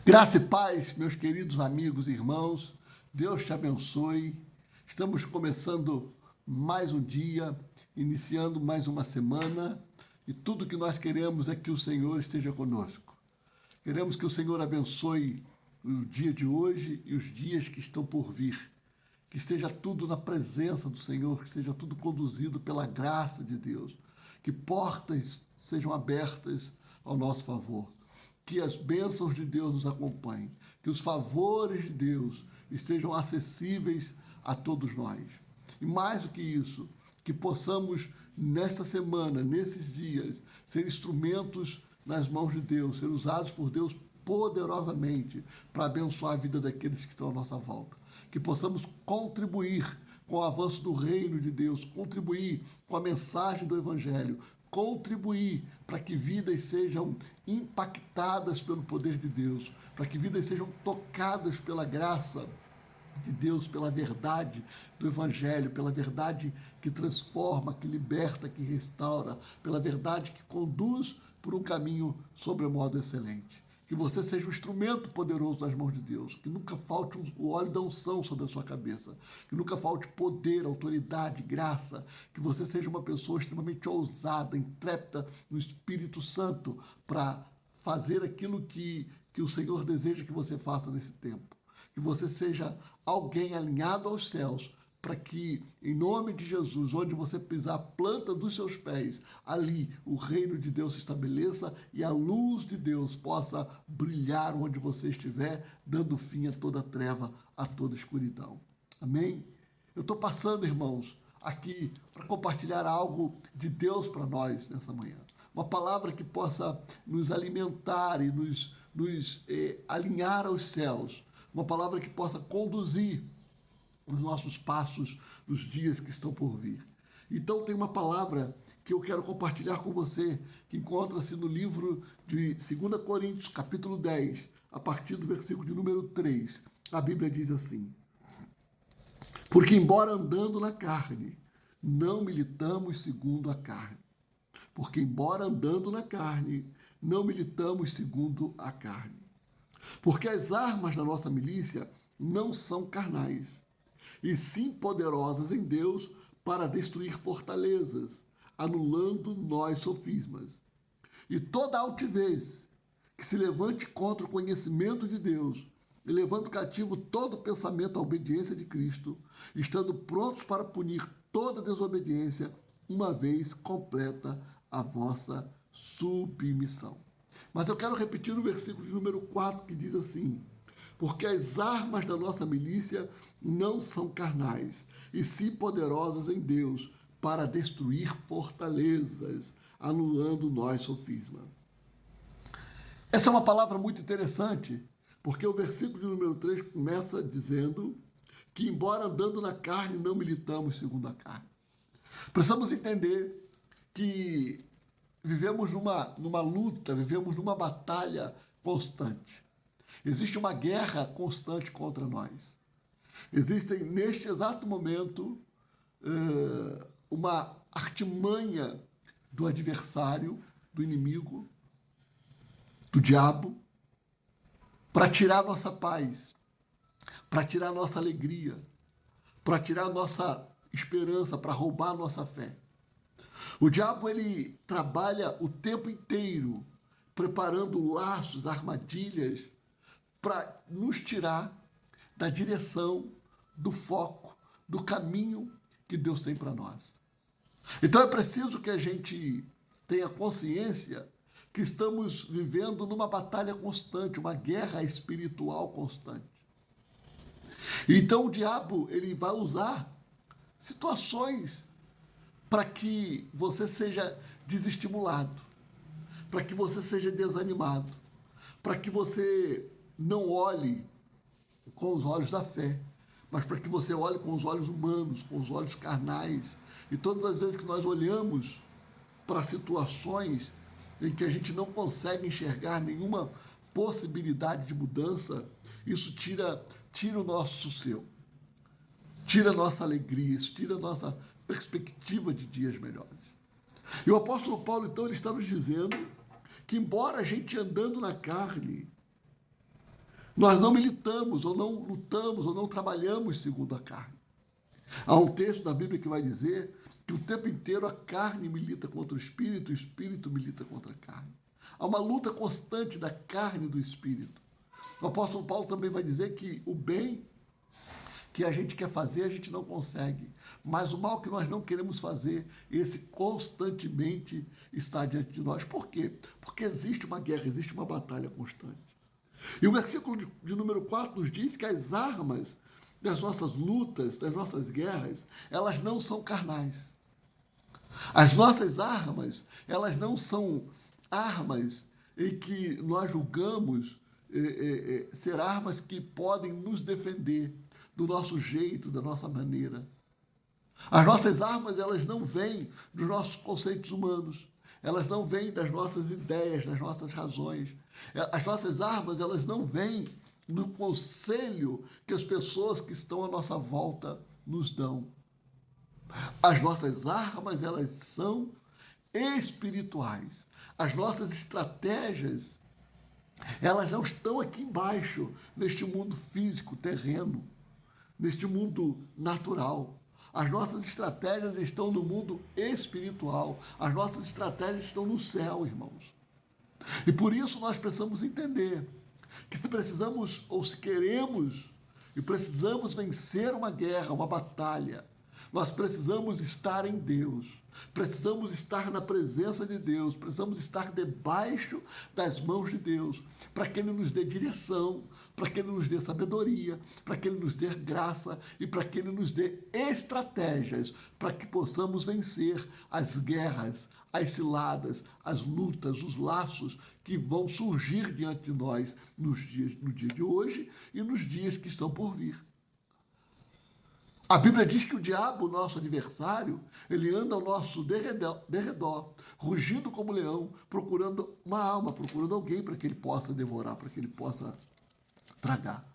Graça e paz, meus queridos amigos e irmãos, Deus te abençoe. Estamos começando mais um dia, iniciando mais uma semana, e tudo que nós queremos é que o Senhor esteja conosco. Queremos que o Senhor abençoe o dia de hoje e os dias que estão por vir. Que esteja tudo na presença do Senhor, que seja tudo conduzido pela graça de Deus. Que portas sejam abertas ao nosso favor. Que as bênçãos de Deus nos acompanhem. Que os favores de Deus estejam acessíveis a todos nós. E mais do que isso, que possamos, nesta semana, nesses dias, ser instrumentos nas mãos de Deus, ser usados por Deus poderosamente para abençoar a vida daqueles que estão à nossa volta. Que possamos contribuir com o avanço do reino de Deus, contribuir com a mensagem do Evangelho, contribuir para que vidas sejam impactadas pelo poder de Deus, para que vidas sejam tocadas pela graça de Deus, pela verdade do Evangelho, pela verdade que transforma, que liberta, que restaura, pela verdade que conduz por um caminho sobremodo excelente. Que você seja um instrumento poderoso nas mãos de Deus, que nunca falte o óleo da unção sobre a sua cabeça, que nunca falte poder, autoridade, graça, que você seja uma pessoa extremamente ousada, intrépida no Espírito Santo para fazer aquilo que o Senhor deseja que você faça nesse tempo. Que você seja alguém alinhado aos céus, para que, em nome de Jesus, onde você pisar a planta dos seus pés, ali o reino de Deus se estabeleça e a luz de Deus possa brilhar onde você estiver, dando fim a toda treva, a toda escuridão. Amém? Eu estou passando, irmãos, aqui para compartilhar algo de Deus para nós nessa manhã. Uma palavra que possa nos alimentar e nos alinhar aos céus. Uma palavra que possa conduzir os nossos passos nos dias que estão por vir. Então tem uma palavra que eu quero compartilhar com você, que encontra-se no livro de 2 Coríntios, capítulo 10, a partir do versículo de número 3. A Bíblia diz assim: porque embora andando na carne, não militamos segundo a carne. Porque embora andando na carne, não militamos segundo a carne. Porque as armas da nossa milícia não são carnais, e sim poderosas em Deus para destruir fortalezas, anulando nós sofismas. E toda altivez que se levante contra o conhecimento de Deus, e levando cativo todo pensamento à obediência de Cristo, estando prontos para punir toda desobediência, uma vez completa a vossa submissão. Mas eu quero repetir o versículo de número 4, que diz assim: porque as armas da nossa milícia não são carnais, e sim poderosas em Deus para destruir fortalezas, anulando nós sofisma. Essa é uma palavra muito interessante, porque o versículo de número 3 começa dizendo que, embora andando na carne, não militamos segundo a carne. Precisamos entender que vivemos numa luta, vivemos numa batalha constante. Existe uma guerra constante contra nós. Existem, neste exato momento, uma artimanha do adversário, do inimigo, do diabo, para tirar nossa paz, para tirar nossa alegria, para tirar nossa esperança, para roubar nossa fé. O diabo, ele trabalha o tempo inteiro preparando laços, armadilhas, para nos tirar da direção, do foco, do caminho que Deus tem para nós. Então é preciso que a gente tenha consciência que estamos vivendo numa batalha constante, uma guerra espiritual constante. Então o diabo, ele vai usar situações para que você seja desestimulado, para que você seja desanimado, para que você não olhe com os olhos da fé, mas para que você olhe com os olhos humanos, com os olhos carnais. E todas as vezes que nós olhamos para situações em que a gente não consegue enxergar nenhuma possibilidade de mudança, isso tira o nosso sossego, tira a nossa alegria, isso tira a nossa perspectiva de dias melhores. E o apóstolo Paulo, então, ele está nos dizendo que, embora a gente andando na carne, Nós não militamos, ou não lutamos, ou não trabalhamos segundo a carne. Há um texto da Bíblia que vai dizer que o tempo inteiro a carne milita contra o espírito milita contra a carne. Há uma luta constante da carne e do espírito. O apóstolo Paulo também vai dizer que o bem que a gente quer fazer, a gente não consegue. Mas o mal que nós não queremos fazer, esse constantemente está diante de nós. Por quê? Porque existe uma guerra, existe uma batalha constante. E o versículo de número 4 nos diz que as armas das nossas lutas, das nossas guerras, elas não são carnais. As nossas armas, elas não são armas em que nós julgamos ser armas que podem nos defender do nosso jeito, da nossa maneira. As nossas armas, elas não vêm dos nossos conceitos humanos. Elas não vêm das nossas ideias, das nossas razões. As nossas armas, elas não vêm do conselho que as pessoas que estão à nossa volta nos dão. As nossas armas, elas são espirituais. As nossas estratégias, elas não estão aqui embaixo, neste mundo físico, terreno, neste mundo natural. As nossas estratégias estão no mundo espiritual. As nossas estratégias estão no céu, irmãos. E por isso nós precisamos entender que se precisamos ou se queremos e precisamos vencer uma guerra, uma batalha, nós precisamos estar em Deus, precisamos estar na presença de Deus, precisamos estar debaixo das mãos de Deus, para que Ele nos dê direção, para que Ele nos dê sabedoria, para que Ele nos dê graça e para que Ele nos dê estratégias para que possamos vencer as guerras, as ciladas, as lutas, os laços que vão surgir diante de nós no dia de hoje e nos dias que estão por vir. A Bíblia diz que o diabo, nosso adversário, ele anda ao nosso derredor, rugindo como leão, procurando uma alma, procurando alguém para que ele possa devorar, para que ele possa tragar.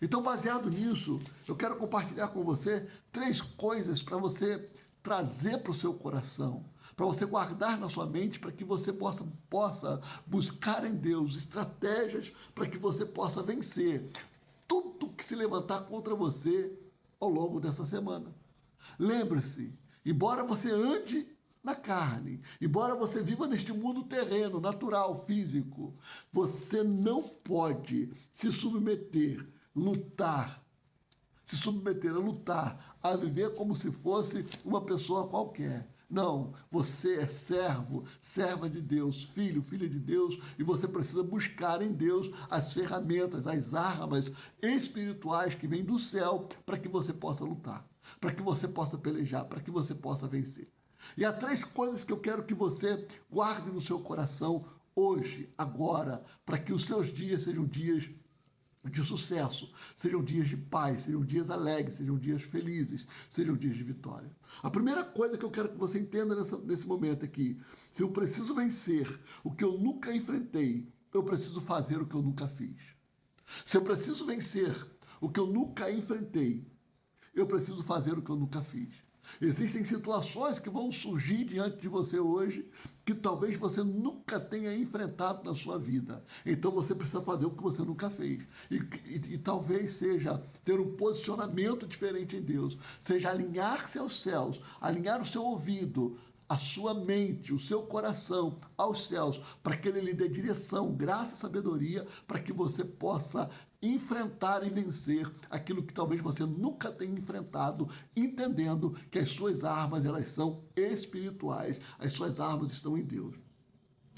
Então, baseado nisso, eu quero compartilhar com você 3 coisas para você trazer para o seu coração, para você guardar na sua mente, para que você possa buscar em Deus estratégias para que você possa vencer tudo que se levantar contra você ao longo dessa semana. Lembre-se, embora você ande na carne, embora você viva neste mundo terreno, natural, físico, você não pode se submeter a lutar, a viver como se fosse uma pessoa qualquer. Não, você é servo, serva de Deus, filho, filha de Deus, e você precisa buscar em Deus as ferramentas, as armas espirituais que vêm do céu para que você possa lutar, para que você possa pelejar, para que você possa vencer. E há 3 coisas que eu quero que você guarde no seu coração hoje, agora, para que os seus dias sejam dias de sucesso, sejam dias de paz, sejam dias alegres, sejam dias felizes, sejam dias de vitória. A primeira coisa que eu quero que você entenda nesse momento é que, se eu preciso vencer o que eu nunca enfrentei, eu preciso fazer o que eu nunca fiz. Se eu preciso vencer o que eu nunca enfrentei, eu preciso fazer o que eu nunca fiz. Existem situações que vão surgir diante de você hoje que talvez você nunca tenha enfrentado na sua vida. Então você precisa fazer o que você nunca fez. E talvez seja ter um posicionamento diferente em Deus, seja alinhar-se aos céus, alinhar o seu ouvido, a sua mente, o seu coração aos céus, para que Ele lhe dê direção, graça e sabedoria, para que você possa enfrentar e vencer aquilo que talvez você nunca tenha enfrentado, entendendo que as suas armas, elas são espirituais, as suas armas estão em Deus.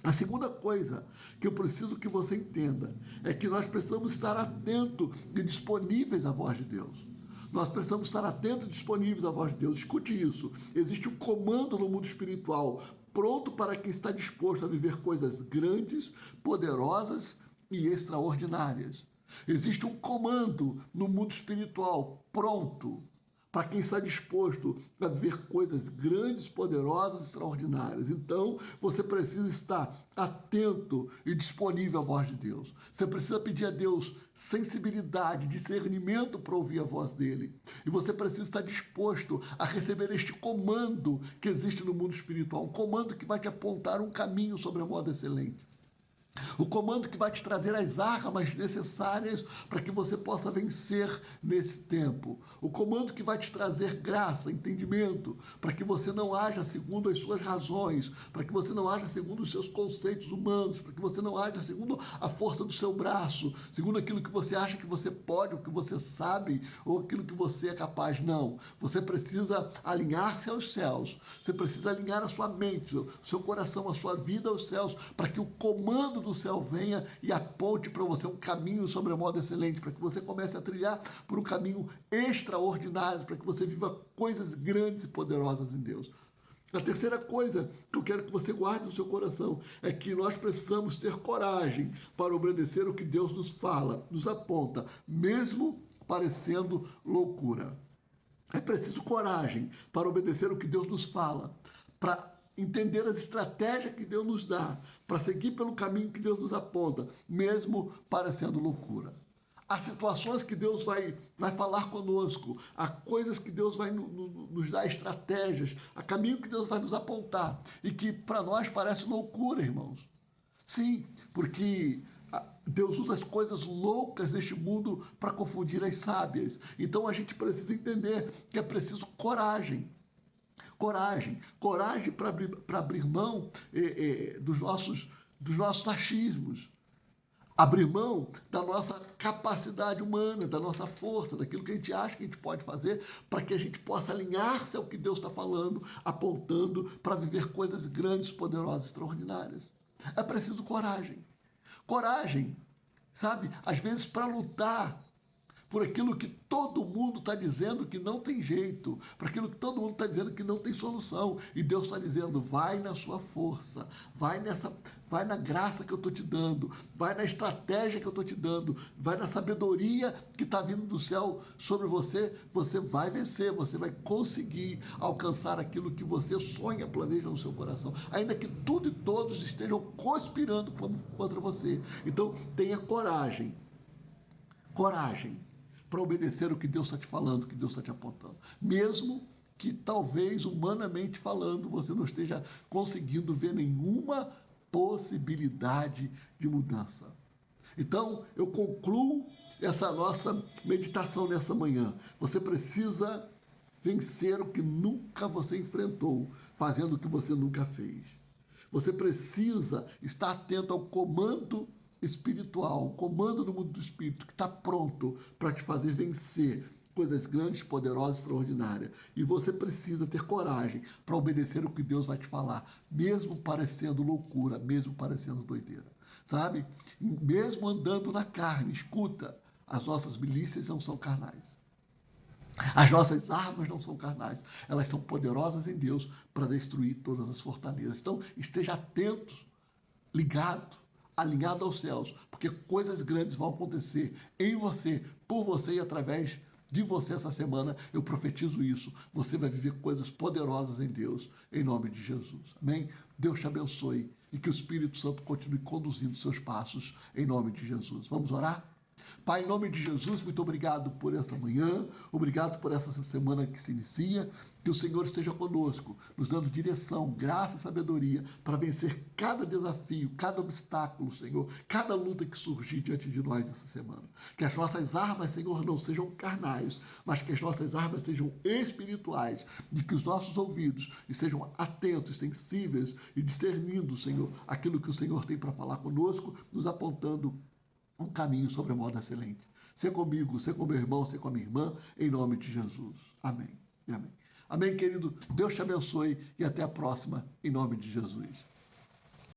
A segunda coisa que eu preciso que você entenda é que nós precisamos estar atentos e disponíveis à voz de Deus. Nós precisamos estar atentos e disponíveis à voz de Deus. Escute isso. Existe um comando no mundo espiritual pronto para quem está disposto a viver coisas grandes, poderosas e extraordinárias. Existe um comando no mundo espiritual pronto para quem está disposto a viver coisas grandes, poderosas e extraordinárias. Então, você precisa estar atento e disponível à voz de Deus. Você precisa pedir a Deus sensibilidade, discernimento para ouvir a voz dele. E você precisa estar disposto a receber este comando que existe no mundo espiritual, um comando que vai te apontar um caminho sobre a modo excelente. O comando que vai te trazer as armas necessárias para que você possa vencer nesse tempo. O comando que vai te trazer graça, entendimento, para que você não haja segundo as suas razões, para que você não haja segundo os seus conceitos humanos, para que você não haja segundo a força do seu braço, segundo aquilo que você acha que você pode, o que você sabe, ou aquilo que você é capaz. Não. Você precisa alinhar-se aos céus. Você precisa alinhar a sua mente, o seu coração, a sua vida aos céus, para que o comando do céu venha e aponte para você um caminho sobremodo excelente, para que você comece a trilhar por um caminho extraordinário, para que você viva coisas grandes e poderosas em Deus. A terceira coisa que eu quero que você guarde no seu coração é que nós precisamos ter coragem para obedecer o que Deus nos fala, nos aponta, mesmo parecendo loucura. É preciso coragem para obedecer o que Deus nos fala, para entender as estratégias que Deus nos dá, para seguir pelo caminho que Deus nos aponta, mesmo parecendo loucura. Há situações que Deus vai falar conosco, há coisas que Deus vai nos dar estratégias, há caminho que Deus vai nos apontar e que para nós parece loucura, irmãos. Sim, porque Deus usa as coisas loucas deste mundo para confundir as sábias. Então a gente precisa entender que é preciso coragem. Coragem para abrir mão dos nossos achismos. Abrir mão da nossa capacidade humana, da nossa força, daquilo que a gente acha que a gente pode fazer, para que a gente possa alinhar-se ao que Deus está falando, apontando para viver coisas grandes, poderosas, extraordinárias. É preciso coragem. Coragem, sabe? Às vezes para lutar por aquilo que todo mundo está dizendo que não tem jeito, para aquilo que todo mundo está dizendo que não tem solução. E Deus está dizendo, vai na sua força, vai na graça que eu estou te dando, vai na estratégia que eu estou te dando, vai na sabedoria que está vindo do céu sobre você, você vai vencer, você vai conseguir alcançar aquilo que você sonha, planeja no seu coração, ainda que tudo e todos estejam conspirando contra você. Então, tenha coragem para obedecer o que Deus está te falando, o que Deus está te apontando. Mesmo que talvez, humanamente falando, você não esteja conseguindo ver nenhuma possibilidade de mudança. Então, eu concluo essa nossa meditação nessa manhã. Você precisa vencer o que nunca você enfrentou, fazendo o que você nunca fez. Você precisa estar atento ao comando espiritual, o comando do mundo do espírito que está pronto para te fazer vencer coisas grandes, poderosas, extraordinárias. E você precisa ter coragem para obedecer o que Deus vai te falar, mesmo parecendo loucura, mesmo parecendo doideira, sabe? Mesmo andando na carne, escuta, as nossas milícias não são carnais. As nossas armas não são carnais, elas são poderosas em Deus para destruir todas as fortalezas. Então, esteja atento, ligado, alinhado aos céus, porque coisas grandes vão acontecer em você, por você e através de você essa semana. Eu profetizo isso. Você vai viver coisas poderosas em Deus, em nome de Jesus. Amém? Deus te abençoe e que o Espírito Santo continue conduzindo seus passos em nome de Jesus. Vamos orar? Pai, em nome de Jesus, muito obrigado por essa manhã, obrigado por essa semana que se inicia, que o Senhor esteja conosco, nos dando direção, graça e sabedoria para vencer cada desafio, cada obstáculo, Senhor, cada luta que surgir diante de nós essa semana. Que as nossas armas, Senhor, não sejam carnais, mas que as nossas armas sejam espirituais, e que os nossos ouvidos estejam atentos, sensíveis e discernindo, Senhor, aquilo que o Senhor tem para falar conosco, nos apontando um caminho sobremodo excelente. Ser comigo, ser com meu irmão, ser com a minha irmã, em nome de Jesus. Amém. Amém. Amém, querido. Deus te abençoe e até a próxima, em nome de Jesus.